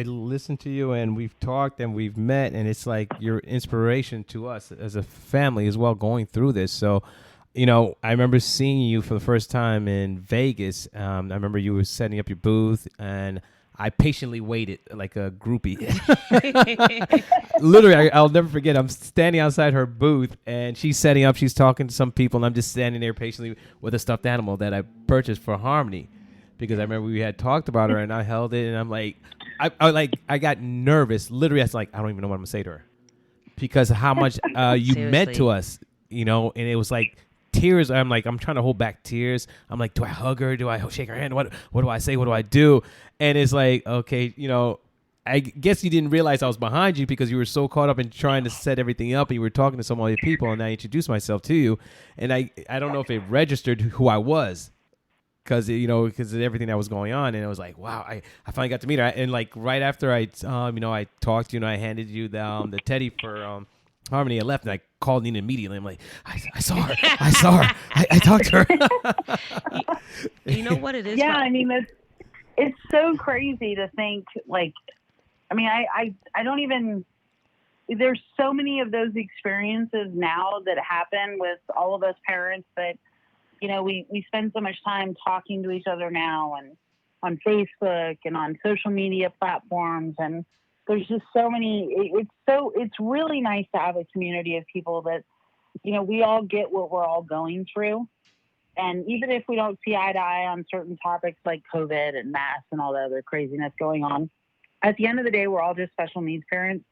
listened to you, and we've talked and we've met, and it's like you're inspiration to us as a family as well going through this. So, I remember seeing you for the first time in Vegas. I remember you were setting up your booth, and I patiently waited like a groupie. Literally, I'll never forget. I'm standing outside her booth, and she's setting up. She's talking to some people, and I'm just standing there patiently with a stuffed animal that I purchased for Harmony, because I remember we had talked about her, and I held it, and I'm like, I got nervous. Literally, I was like, I don't even know what I'm gonna say to her, because of how much you meant to us, and it was like tears. I'm trying to hold back tears. I'm like, do I hug her? Do I shake her hand? What do I say? What do I do? And it's like, okay, I guess you didn't realize I was behind you because you were so caught up in trying to set everything up, and you were talking to some other people, and I introduced myself to you, and I don't know if it registered who I was, because of everything that was going on, and it was like, wow, I finally got to meet her, and like right after I talked to you, and I handed you the teddy for Harmony, I left, and I called Nina immediately. I'm like, I saw her. I talked to her. You know what it is? Yeah, I mean, it's so crazy to think, like, I mean, I don't even, there's so many of those experiences now that happen with all of us parents that, we spend so much time talking to each other now, and on Facebook and on social media platforms, and there's just so many. It's really nice to have a community of people that, we all get what we're all going through. And even if we don't see eye to eye on certain topics like COVID and masks and all the other craziness going on, at the end of the day, we're all just special needs parents,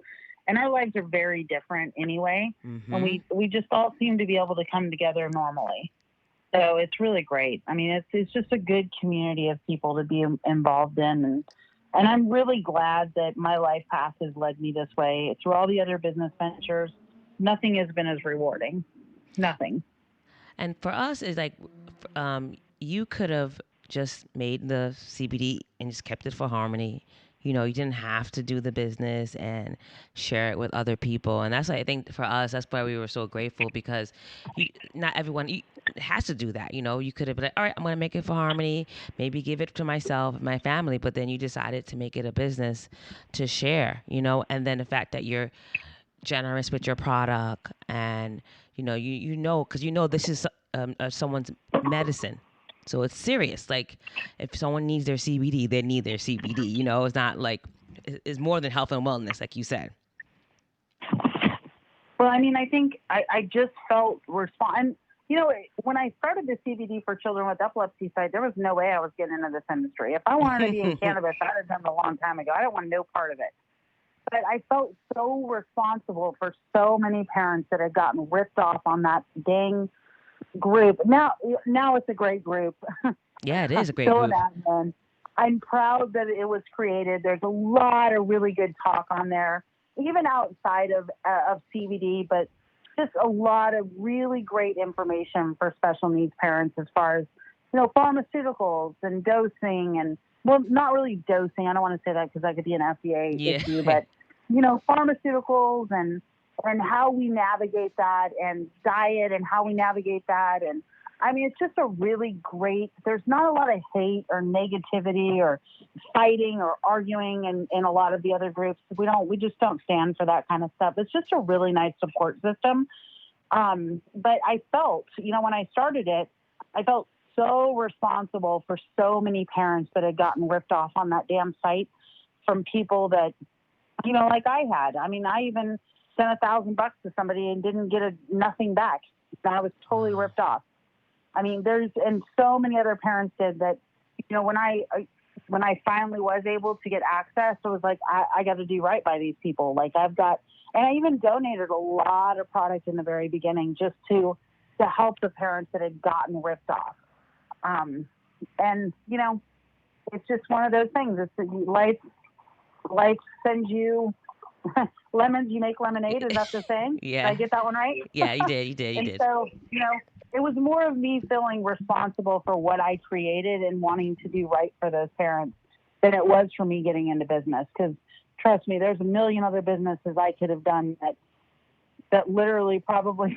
and our lives are very different anyway. Mm-hmm. And we just all seem to be able to come together normally. So it's really great. I mean, it's just a good community of people to be involved in. And I'm really glad that my life path has led me this way. Through all the other business ventures, nothing has been as rewarding. Nothing. And for us, it's like you could have just made the CBD and just kept it for Harmony. You didn't have to do the business and share it with other people. And that's why I think for us, that's why we were so grateful, because not everyone has to do that. You could have been like, all right, I'm going to make it for Harmony, maybe give it to myself, my family. But then you decided to make it a business to share, and then the fact that you're generous with your product, and, because this is someone's medicine. So it's serious. Like, if someone needs their CBD, they need their CBD. It's not like, it's more than health and wellness, like you said. Well, I mean, I think I just felt when I started the CBD for children with epilepsy site, there was no way I was getting into this industry. If I wanted to be in cannabis, I'd have done it a long time ago. I don't want no part of it. But I felt so responsible for so many parents that had gotten ripped off on that dang group. Now it's a great group. Yeah, it is a great group. I'm proud that it was created. There's a lot of really good talk on there, even outside of CBD, but just a lot of really great information for special needs parents as far as, pharmaceuticals and dosing and, well, not really dosing. I don't want to say that because that could be an FDA issue, but, pharmaceuticals and how we navigate that, and diet and how we navigate that. And I mean, it's just a really great, there's not a lot of hate or negativity or fighting or arguing in a lot of the other groups. We just don't stand for that kind of stuff. It's just a really nice support system. But I felt, when I started it, I felt so responsible for so many parents that had gotten ripped off on that damn site from people that, like I had. I mean, I even sent $1,000 to somebody and didn't get nothing back. I was totally ripped off. I mean, and so many other parents did that, when I finally was able to get access, I was like, I got to do right by these people. Like and I even donated a lot of product in the very beginning just to help the parents that had gotten ripped off. And, it's just one of those things. It's life sends you lemons, you make lemonade. Is that the saying? Yeah. Did I get that one right? Yeah, you did. And so, it was more of me feeling responsible for what I created and wanting to do right for those parents than it was for me getting into business. Because trust me, there's a million other businesses I could have done that literally probably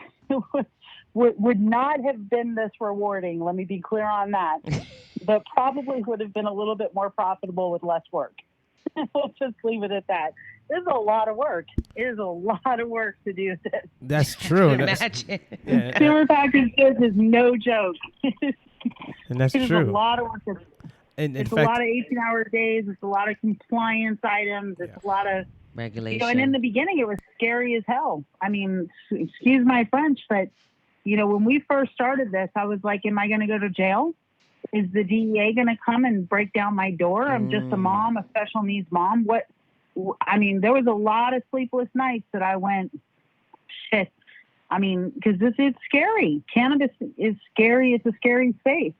would not have been this rewarding. Let me be clear on that. But probably would have been a little bit more profitable with less work. We'll just leave it at that. There's a lot of work. It is a lot of work to do this. That's true. Imagine. Consumer packaged goods is no joke. And that's true. It's a lot of work. It's a lot of 18-hour days. It's a lot of compliance items. It's a lot of regulation. And in the beginning, it was scary as hell. I mean, excuse my French, but when we first started this, I was like, "Am I going to go to jail? Is the DEA going to come and break down my door? I'm just a mom, a special needs mom. What?" I mean, there was a lot of sleepless nights that I went, shit. I mean, because it's scary. Cannabis is scary. It's a scary space.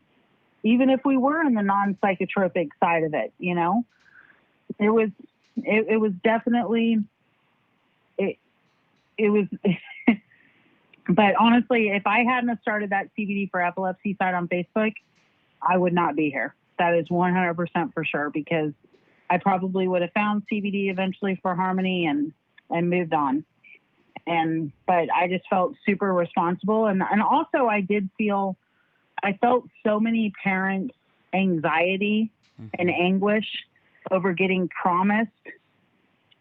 Even if we were in the non-psychotropic side of it, it was definitely, it was, but honestly, if I hadn't have started that CBD for epilepsy site on Facebook, I would not be here. That is 100% for sure, because I probably would have found CBD eventually for Harmony and moved on. But I just felt super responsible. And also I felt so many parents' anxiety and anguish over getting promised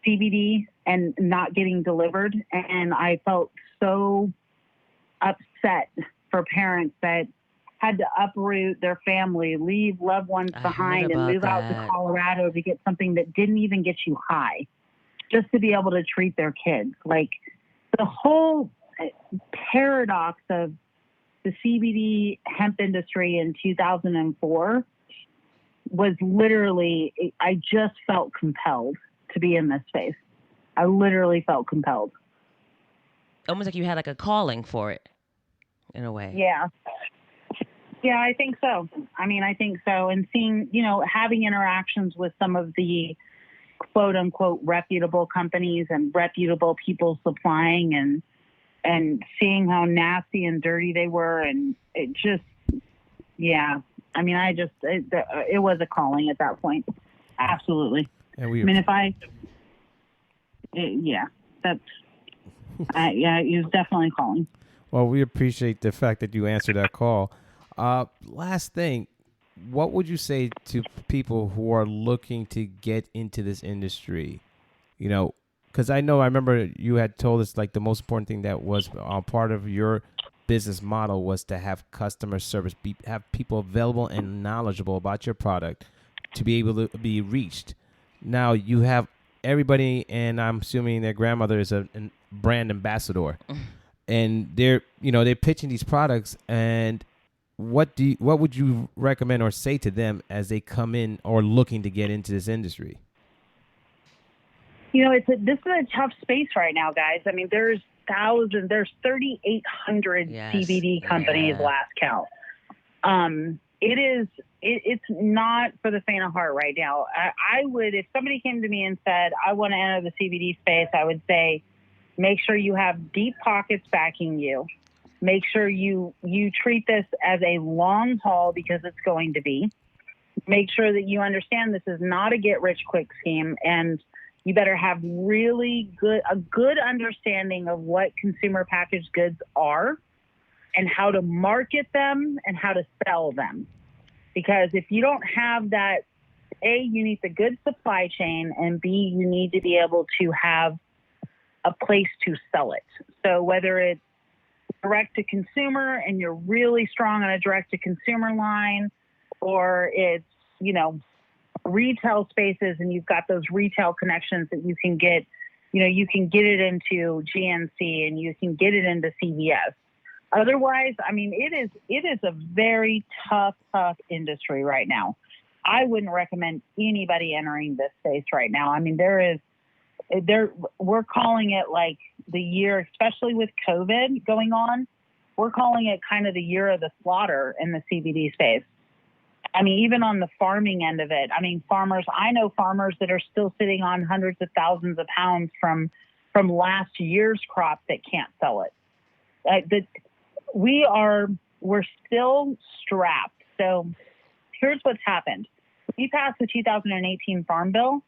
CBD and not getting delivered. And I felt so upset for parents that had to uproot their family, leave loved ones behind, and move out to Colorado to get something that didn't even get you high, just to be able to treat their kids. Like, the whole paradox of the CBD hemp industry in 2004 was literally, I just felt compelled to be in this space. I literally felt compelled. Almost like you had like a calling for it, in a way. Yeah. Yeah, I think so. I mean, I think so. And seeing, having interactions with some of the quote unquote reputable companies and reputable people supplying and seeing how nasty and dirty they were. And it just, yeah. I mean, it was a calling at that point. Absolutely. And it was definitely calling. Well, we appreciate the fact that you answered that call. Last thing, what would you say to people who are looking to get into this industry? Because I remember you had told us like the most important thing that was part of your business model was to have customer service, have people available and knowledgeable about your product to be able to be reached. Now you have everybody, and I'm assuming their grandmother is a brand ambassador. and they're pitching these products. And what would you recommend or say to them as they come in or looking to get into this industry? This is a tough space right now, guys. I mean, there's 3,800 CBD companies last count. It's not for the faint of heart right now. I would, if somebody came to me and said, I want to enter the CBD space, I would say, make sure you have deep pockets backing you. Make sure you treat this as a long haul, because it's going to be. Make sure that you understand this is not a get rich quick scheme, and you better have a good understanding of what consumer packaged goods are and how to market them and how to sell them. Because if you don't have that, A, you need the good supply chain, and B, you need to be able to have a place to sell it. So whether it's direct to consumer and you're really strong on a direct to consumer line, or it's, retail spaces and you've got those retail connections that you can get, you can get it into GNC and you can get it into CVS. Otherwise, I mean, it is a very tough industry right now. I wouldn't recommend anybody entering this space right now. I mean, we're calling it like the year, especially with COVID going on, we're calling it kind of the year of the slaughter in the CBD space. I mean, even on the farming end of it, I mean, I know farmers that are still sitting on hundreds of thousands of pounds from last year's crop that can't sell it. We're still strapped. So here's what's happened. We passed the 2018 Farm Bill,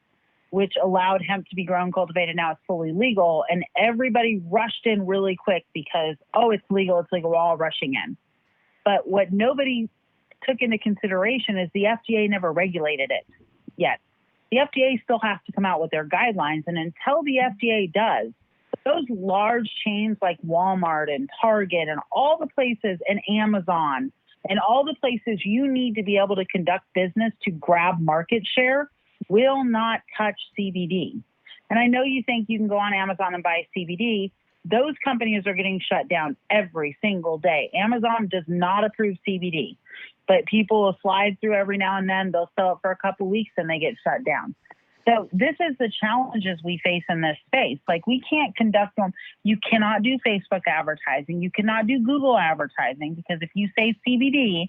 which allowed hemp to be grown, cultivated. Now it's fully legal. And everybody rushed in really quick because, it's legal. We're all rushing in. But what nobody took into consideration is the FDA never regulated it yet. The FDA still has to come out with their guidelines. And until the FDA does, those large chains like Walmart and Target and all the places, and Amazon and all the places you need to be able to conduct business to grab market share will not touch CBD. And I know you think you can go on Amazon and buy CBD. Those companies are getting shut down every single day. Amazon does not approve CBD, but people will slide through every now and then. They'll sell it for a couple weeks and they get shut down. So this is the challenges we face in this space. Like, we can't conduct them. You cannot do Facebook advertising. You cannot do Google advertising, because if you say CBD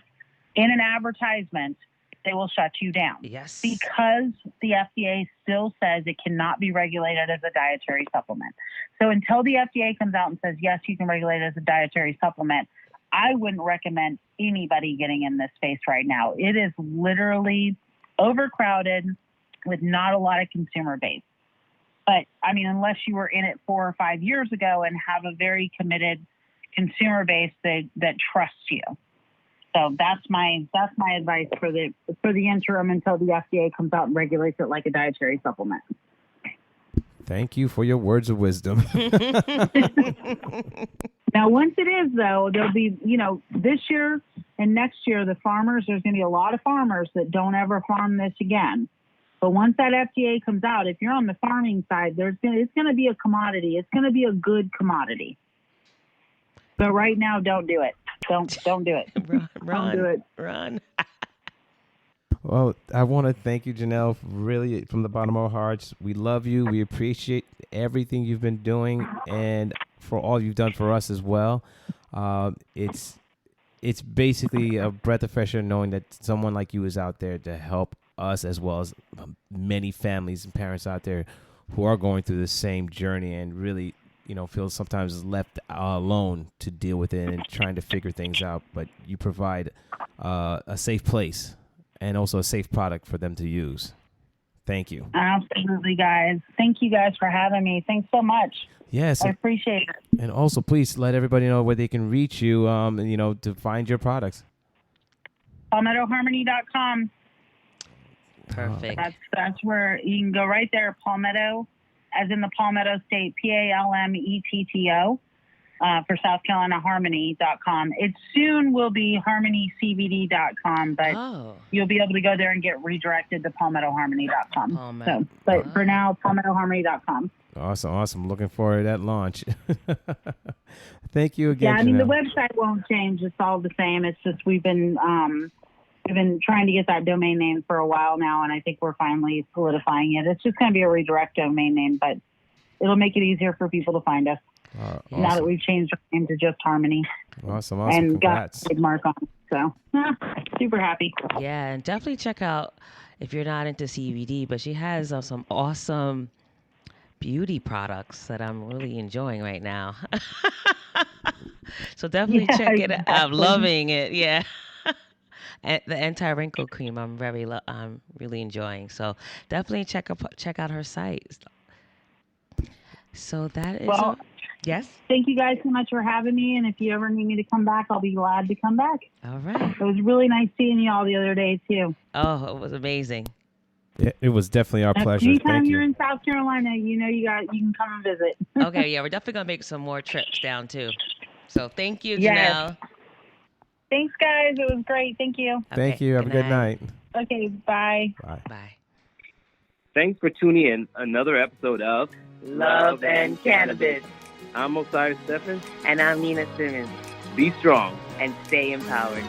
in an advertisement, they will shut you down. Yes. Because the FDA still says it cannot be regulated as a dietary supplement. So until the FDA comes out and says, yes, you can regulate it as a dietary supplement, I wouldn't recommend anybody getting in this space right now. It is literally overcrowded with not a lot of consumer base. But I mean, unless you were in it 4 or 5 years ago and have a very committed consumer base that trusts you. So that's my advice for the interim until the FDA comes out and regulates it like a dietary supplement. Thank you for your words of wisdom. Now, once it is, though, there'll be, this year and next year, there's going to be a lot of farmers that don't ever farm this again. But once that FDA comes out, if you're on the farming side, it's going to be a commodity. It's going to be a good commodity. But right now, don't do it. Don't do it. Run, don't do it. Run. Well, I want to thank you, Janel, really from the bottom of our hearts. We love you. We appreciate everything you've been doing and for all you've done for us as well. It's basically a breath of fresh air knowing that someone like you is out there to help us, as well as many families and parents out there who are going through the same journey and really, feel sometimes left alone to deal with it and trying to figure things out. But you provide a safe place and also a safe product for them to use. Thank you. Absolutely, guys. Thank you guys for having me. Thanks so much. Yes. I appreciate it. And also, please let everybody know where they can reach you, to find your products. PalmettoHarmony.com. Perfect. That's where you can go right there. Palmetto, as in the Palmetto State, PALMETTO, for South Carolina, Harmony.com. It soon will be HarmonyCBD.com, but you'll be able to go there and get redirected to PalmettoHarmony.com. But for now, PalmettoHarmony.com. Awesome. Looking forward to that launch. Thank you again. Yeah, I mean, the Janel. website won't change. It's all the same. It's just we've been trying to get that domain name for a while now, and I think we're finally solidifying it. It's just going to be a redirect domain name, but it'll make it easier for people to find us Awesome. now that we've changed our name to Just Harmony Awesome. and Congrats. got a trademark on it. So super happy. Yeah, and definitely check out if you're not into CBD, but she has some awesome beauty products that I'm really enjoying right now. So definitely Yeah, check it out. I'm exactly. loving it. Yeah. And the anti-wrinkle cream I'm really enjoying. So definitely check out her site. So that is Well, yes. thank you guys so much for having me. And if you ever need me to come back, I'll be glad to come back. All right. It was really nice seeing you all the other day, too. Oh, it was amazing. It was definitely our pleasure. Anytime Thank you're you. in South Carolina, you can come and visit. Okay, yeah, we're definitely gonna make some more trips down too. So thank you, Yes. Janelle. Thanks, guys. It was great. Thank you. Thank Okay, you. Have a good night. Okay, bye. Bye. Bye. Thanks for tuning in another episode of Love and Cannabis. I'm Osiris Stephan. And I'm Nina Simmons. Be strong. And stay empowered.